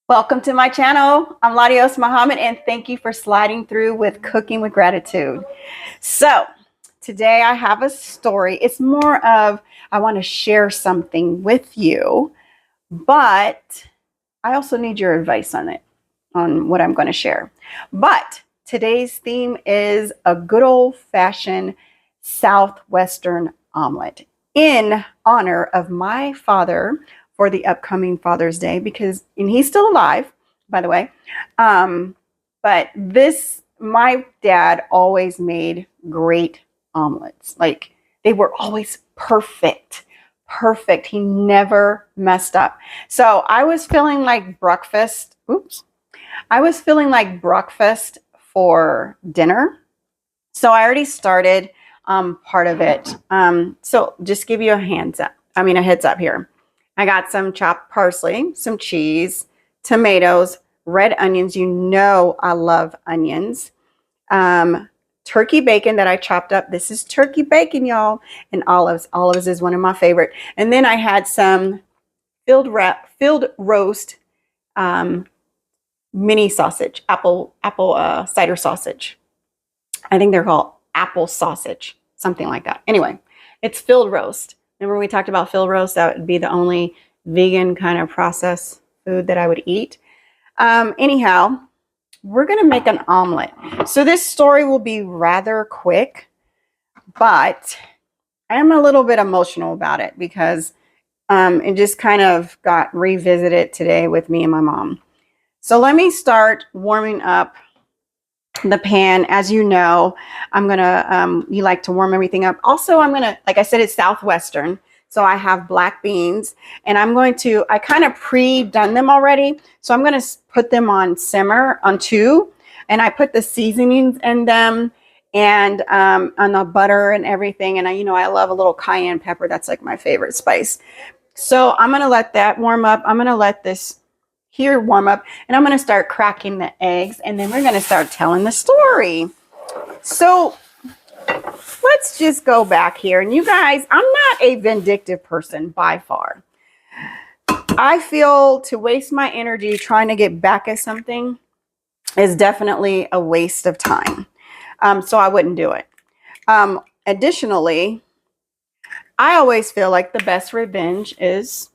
Welcome to my channel. I'm Ladios Muhammad, and thank you for sliding through with Cooking with Gratitude. So today I have a story. It's more of I want to share something with you, but I also need your advice on it, on what I'm going to share. But today's theme is a good old-fashioned Southwestern omelet in honor of my father for the upcoming Father's Day, and he's still alive, by the way. But my dad always made great omelets. Like, they were always perfect. He never messed up. So I was feeling like breakfast. I was feeling like breakfast for dinner. So I already started part of it. So just give you a heads up here. I got some chopped parsley, some cheese, tomatoes, red onions. You know I love onions. Turkey bacon that I chopped up. This is turkey bacon, y'all. And olives. Olives is one of my favorite. And then I had some filled roast mini sausage, apple cider sausage. I think they're called apple sausage, something like that. Anyway, it's filled roast. Remember we talked about filled roast? That would be the only vegan kind of processed food that I would eat. Anyhow, we're going to make an omelet. So this story will be rather quick, but I am a little bit emotional about it because it just kind of got revisited today with me and my mom. So let me start warming up the pan. As you know, you like to warm everything up. Also, like I said, it's Southwestern. So I have black beans and I kind of pre-done them already. So I'm going to put them on simmer on 2, and I put the seasonings in them and on the butter and everything. And I love a little cayenne pepper. That's like my favorite spice. So I'm going to let that warm up. I'm going to let this here warm up, and I'm going to start cracking the eggs, and then we're going to start telling the story. So let's just go back here. And you guys, I'm not a vindictive person by far. I feel to waste my energy trying to get back at something is definitely a waste of time. So I wouldn't do it. Additionally, I always feel like the best revenge is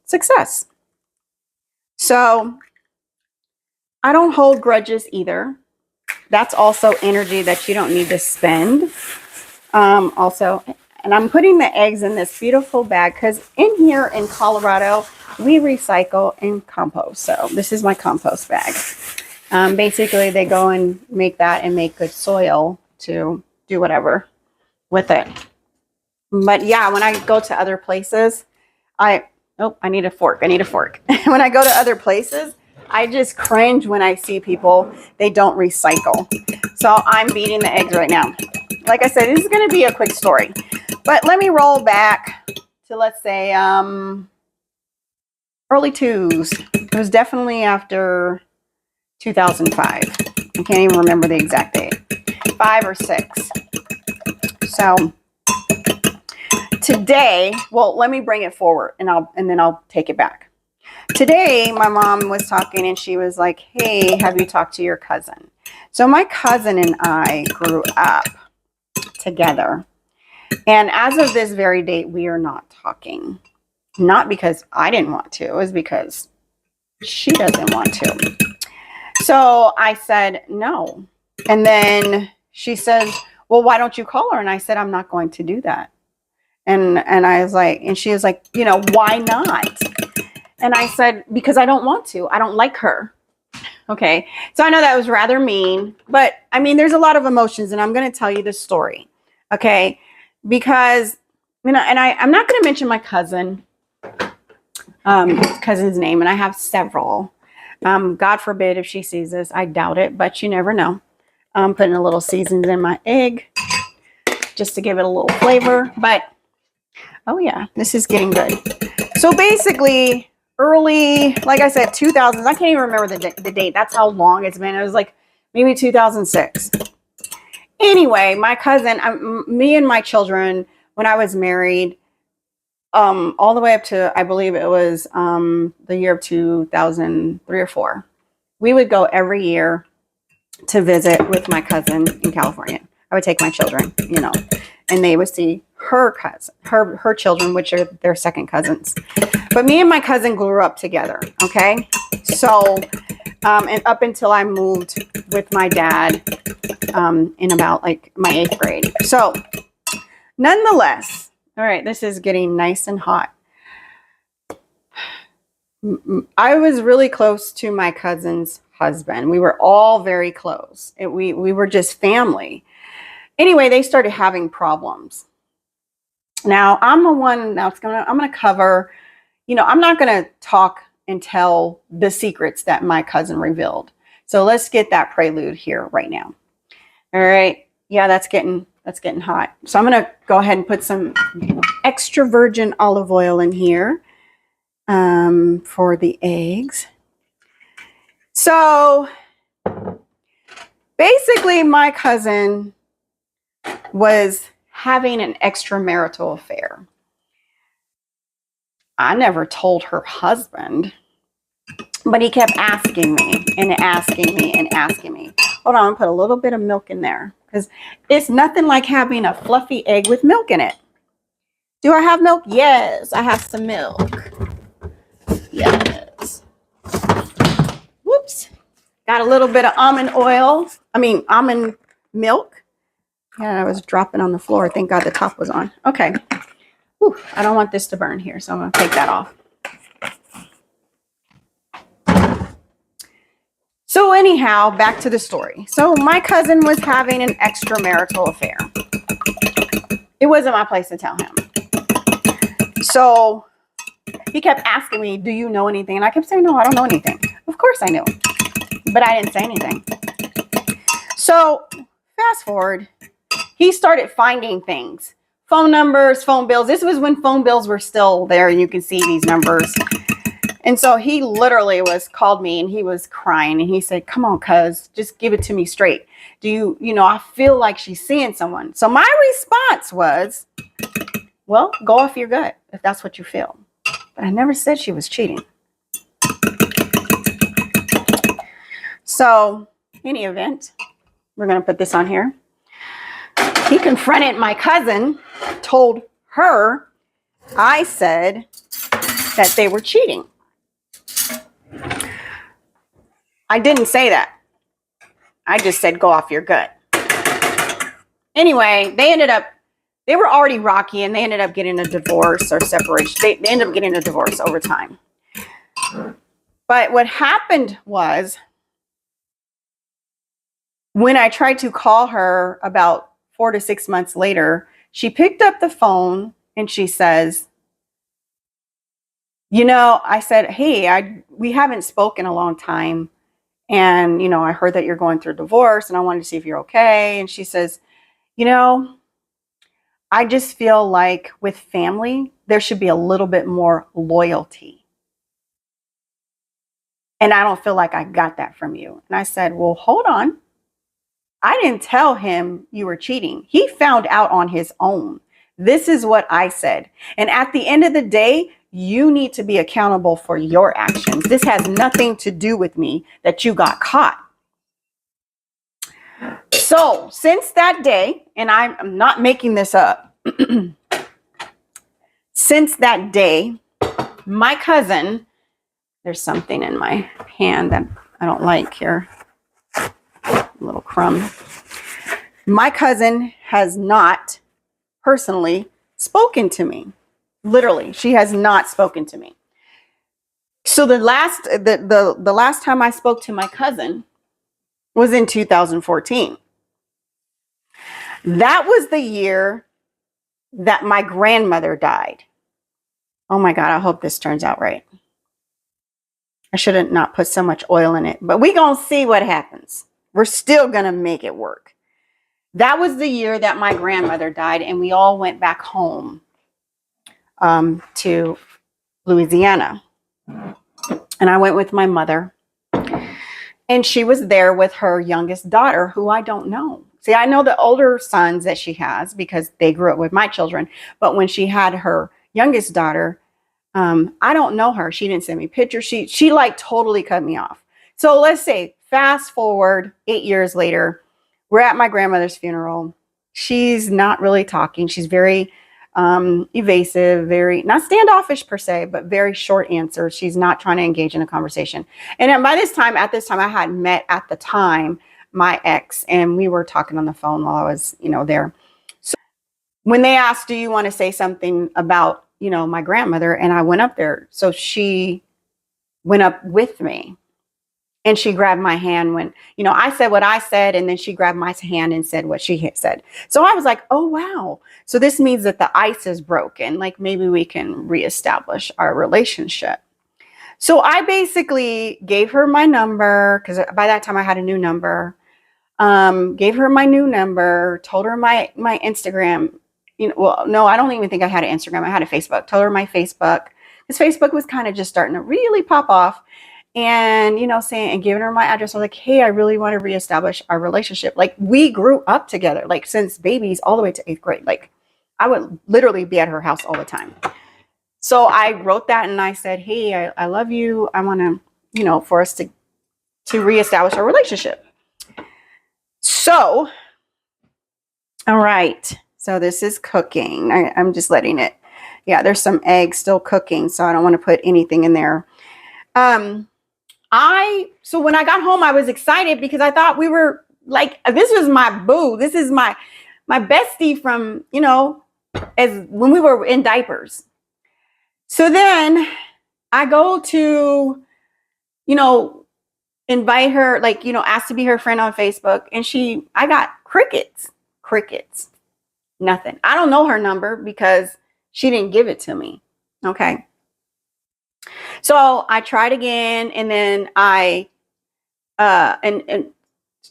success. So I don't hold grudges either. That's also energy that you don't need to spend. And I'm putting the eggs in this beautiful bag because in here in Colorado, we recycle and compost. So this is my compost bag. Basically, they go and make that and make good soil to do whatever with it. But yeah, when I go to other places, I need a fork. When I go to other places, I just cringe when I see people, they don't recycle. So I'm beating the eggs right now. Like I said, this is going to be a quick story. But let me roll back to, let's say, early 2000s. It was definitely after 2005. I can't even remember the exact date. 5 or 6. So today, well, let me bring it forward and then I'll take it back. Today, my mom was talking and she was like, hey, have you talked to your cousin? So my cousin and I grew up together. And as of this very date, we are not talking. Not because I didn't want to. It was because she doesn't want to. So I said, no. And then she says, well, why don't you call her? And I said, I'm not going to do that. And I was like, and she was like, why not? And I said, because I don't want to. I don't like her. Okay. So I know that was rather mean, but I mean, there's a lot of emotions, and I'm going to tell you the story. Okay. Because, and I'm not going to mention my cousin's name, and I have several. God forbid if she sees this. I doubt it, but you never know. I'm putting a little seasonings in my egg just to give it a little flavor. But, oh yeah, this is getting good. So basically, early, like I said, 2000s. I can't even remember the date. That's how long it's been. It was like maybe 2006. Anyway, my cousin, me and my children, when I was married, all the way up to, I believe it was the year of 2003 or 4. We would go every year to visit with my cousin in California. I would take my children, you know, and they would see her cousin, her children, which are their second cousins. But me and my cousin grew up together, okay? So, and up until I moved with my dad in about like my 8th grade. So, nonetheless, all right, this is getting nice and hot. I was really close to my cousin's husband. We were all very close. We were just family. Anyway, they started having problems. Now, I'm gonna cover, you know, I'm not gonna talk and tell the secrets that my cousin revealed. So let's get that prelude here right now. All right. Yeah, that's getting hot. So I'm gonna go ahead and put some extra virgin olive oil in here for the eggs. So basically, my cousin was having an extramarital affair. I never told her husband, but he kept asking me and asking me and asking me. Hold on, I'm gonna put a little bit of milk in there because it's nothing like having a fluffy egg with milk in it. Do I have milk? Yes, I have some milk. Yes. Whoops. Got a little bit of almond milk. Yeah, I was dropping on the floor. Thank God the top was on. Okay. Whew, I don't want this to burn here, so I'm going to take that off. So anyhow, back to the story. So my cousin was having an extramarital affair. It wasn't my place to tell him. So he kept asking me, do you know anything? And I kept saying, no, I don't know anything. Of course I knew, but I didn't say anything. So fast forward, he started finding things. Phone numbers, phone bills. This was when phone bills were still there and you can see these numbers. And so he literally called me and he was crying and he said, come on, cuz, just give it to me straight. You know, I feel like she's seeing someone. So my response was, well, go off your gut if that's what you feel. But I never said she was cheating. So, in any event, we're going to put this on here. He confronted my cousin, told her I said that they were cheating. I didn't say that. I just said, go off your gut. Anyway, they were already rocky and they ended up getting a divorce or separation. They ended up getting a divorce over time. But what happened was, when I tried to call her about 4 to 6 months later, she picked up the phone and she says, you know, I said, hey, we haven't spoken a long time. And, you know, I heard that you're going through a divorce and I wanted to see if you're okay. And she says, you know, I just feel like with family, there should be a little bit more loyalty. And I don't feel like I got that from you. And I said, well, hold on. I didn't tell him you were cheating. He found out on his own. This is what I said. And at the end of the day, you need to be accountable for your actions. This has nothing to do with me that you got caught. So since that day, and I'm not making this up, since that day, my cousin, there's something in my hand that I don't like here. A little crumb. My cousin has not personally spoken to me. Literally, she has not spoken to me. So the last time I spoke to my cousin was in 2014. That was the year that my grandmother died. Oh my God, I hope this turns out right. I should have not put so much oil in it, but we're going to see what happens. We're still going to make it work. That was the year that my grandmother died and we all went back home to Louisiana. And I went with my mother. And she was there with her youngest daughter, who I don't know. See, I know the older sons that she has because they grew up with my children. But when she had her youngest daughter, I don't know her. She didn't send me pictures. She like totally cut me off. So let's say fast forward 8 years later, we're at my grandmother's funeral. She's not really talking. She's very evasive, very not standoffish per se, but very short answers. She's not trying to engage in a conversation. And at this time, I had met at the time my ex, and we were talking on the phone while I was, there. So when they asked, do you want to say something about, my grandmother? And I went up there. So she went up with me. And she grabbed my hand when, I said what I said, and then she grabbed my hand and said what she had said. So I was like, oh, wow. So this means that the ice is broken. Like maybe we can reestablish our relationship. So I basically gave her my number, because by that time I had a new number, gave her my new number, told her my Instagram. Well, no, I don't even think I had an Instagram. I had a Facebook. Told her my Facebook, because Facebook was kind of just starting to really pop off. And, saying and giving her my address. I was like, hey, I really want to reestablish our relationship. Like we grew up together, like since babies all the way to 8th grade. Like I would literally be at her house all the time. So I wrote that and I said, hey, I love you. I want to, for us to reestablish our relationship. So, all right. So this is cooking. I'm just letting it. Yeah, there's some eggs still cooking. So I don't want to put anything in there. So when I got home, I was excited because I thought we were like, this was my boo. This is my bestie from, as when we were in diapers. So then I go to, invite her, like, ask to be her friend on Facebook. And I got crickets, nothing. I don't know her number because she didn't give it to me. Okay. So I tried again, and then and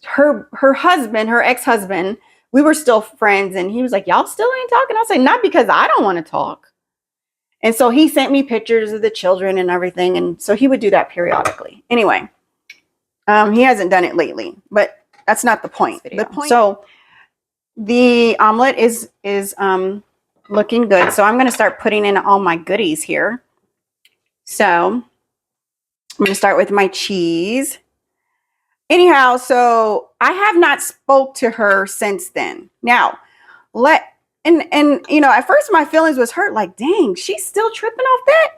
her husband, her ex-husband, we were still friends, and he was like, y'all still ain't talking? I said, not because I don't want to talk. And so he sent me pictures of the children and everything, and so he would do that periodically. Anyway, he hasn't done it lately, but that's not the point. So the omelet is looking good. So I'm going to start putting in all my goodies here. So I'm going to start with my cheese. Anyhow, so I have not spoke to her since then. Now, at first my feelings was hurt, like, dang, she's still tripping off that.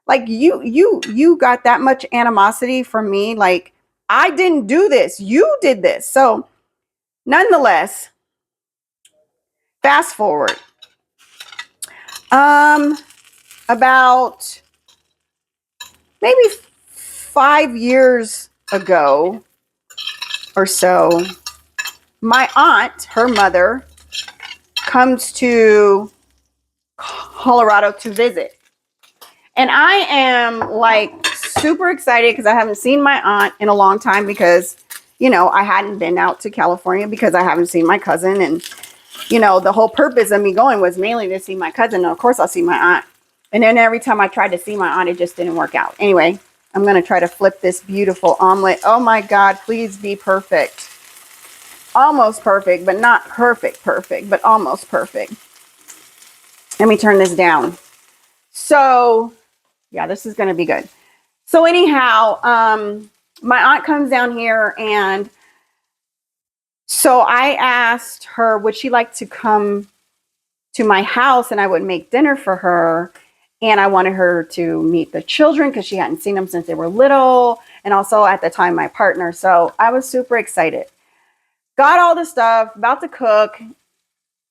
Like you got that much animosity from me. Like I didn't do this. You did this. So nonetheless, fast forward. About maybe 5 years ago or so, my aunt, her mother, comes to Colorado to visit. And I am like super excited because I haven't seen my aunt in a long time because, I hadn't been out to California because I haven't seen my cousin. And, the whole purpose of me going was mainly to see my cousin. And of course, I'll see my aunt. And then every time I tried to see my aunt, it just didn't work out. Anyway, I'm going to try to flip this beautiful omelet. Oh my God, please be perfect. Almost perfect, but not perfect, but almost perfect. Let me turn this down. So, yeah, this is going to be good. So anyhow, my aunt comes down here, and so I asked her, would she like to come to my house and I would make dinner for her. And I wanted her to meet the children because she hadn't seen them since they were little. And also at the time, my partner. So I was super excited. Got all the stuff, about to cook.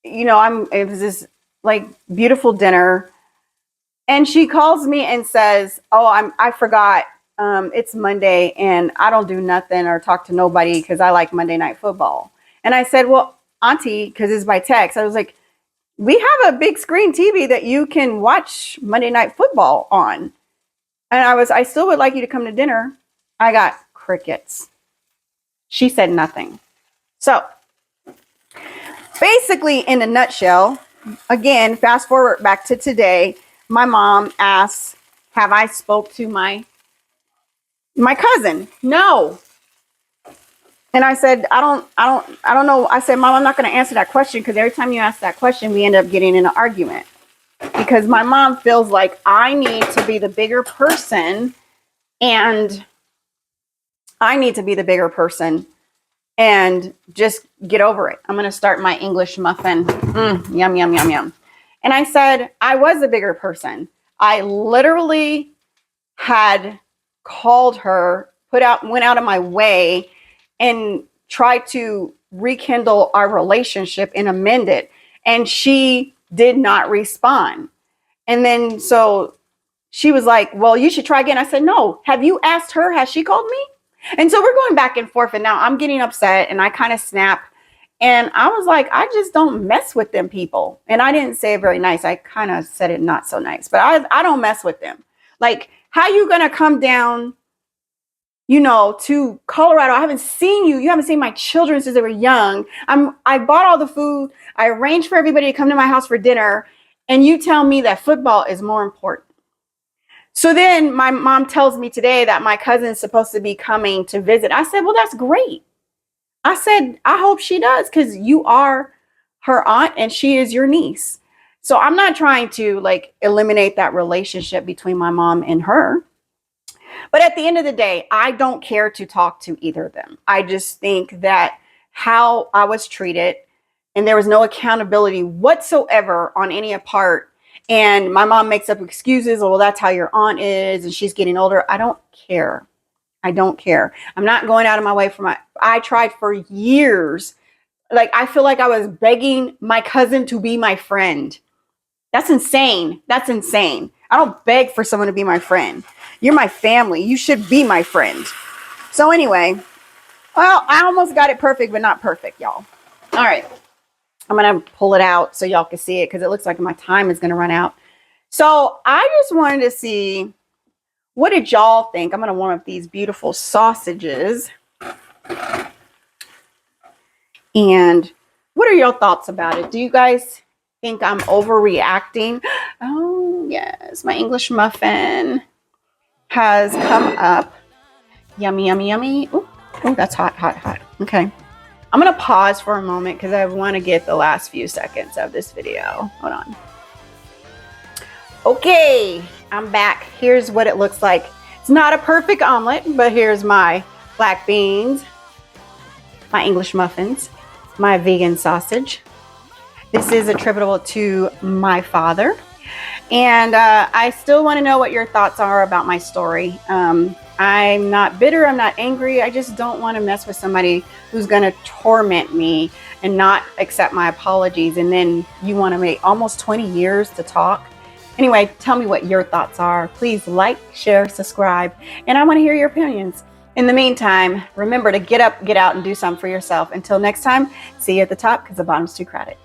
It was this like beautiful dinner. And she calls me and says, oh, I forgot. It's Monday and I don't do nothing or talk to nobody because I like Monday Night Football. And I said, well, Auntie, because it's by text, I was like, we have a big screen TV that you can watch Monday Night Football on. And I still would like you to come to dinner. I got crickets. She said nothing. So basically, in a nutshell, again, fast forward back to today, my mom asks, have I spoke to my cousin? No. And I said, I don't know. I said, Mom, I'm not going to answer that question because every time you ask that question, we end up getting in an argument. because my mom feels like I need to be the bigger person, and I need to be the bigger person and just get over it. I'm going to start my English muffin. Yum, yum, yum, yum. And I said, I was a bigger person. I literally had called her, went out of my way and tried to rekindle our relationship and amend it. And she did not respond. And then so she was like, well, you should try again. I said, no. Have you asked her? Has she called me? And so we're going back and forth. And now I'm getting upset and I kind of snap. And I was like, I just don't mess with them people. And I didn't say it very nice. I kind of said it not so nice, but I don't mess with them. Like, how you going to come down, you know, to Colorado? I haven't seen you. You haven't seen my children since they were young. I bought all the food. I arranged for everybody to come to my house for dinner. And you tell me that football is more important. So then my mom tells me today that my cousin is supposed to be coming to visit. I said, well, that's great. I said, I hope she does, because you are her aunt and she is your niece. So I'm not trying to like eliminate that relationship between my mom and her. But at the end of the day, I don't care to talk to either of them. I just think that how I was treated, and there was no accountability whatsoever on any part. And my mom makes up excuses. Oh, well, that's how your aunt is, and she's getting older. I don't care. I don't care. I'm not going out of my way for I tried for years. Like, I feel like I was begging my cousin to be my friend. That's insane. That's insane. I don't beg for someone to be my friend. You're my family. You should be my friend. So anyway, well, I almost got it perfect, but not perfect, y'all. All right. I'm going to pull it out so y'all can see it, because it looks like my time is going to run out. So I just wanted to see, what did y'all think? I'm going to warm up these beautiful sausages. And what are your thoughts about it? Do you guys think I'm overreacting? Oh, yes. My English muffin has come up. Yummy, yummy, yummy. Oh, that's hot, hot, hot. Okay. I'm going to pause for a moment because I want to get the last few seconds of this video. Hold on. Okay, I'm back. Here's what it looks like. It's not a perfect omelet, but here's my black beans, my English muffins, my vegan sausage. This is attributable to my father. And I still want to know what your thoughts are about my story. I'm not bitter. I'm not angry. I just don't want to mess with somebody who's going to torment me and not accept my apologies. And then you want to make almost 20 years to talk. Anyway, tell me what your thoughts are. Please like, share, subscribe, and I want to hear your opinions. In the meantime, remember to get up, get out, and do something for yourself. Until next time, see you at the top, because the bottom's too crowded.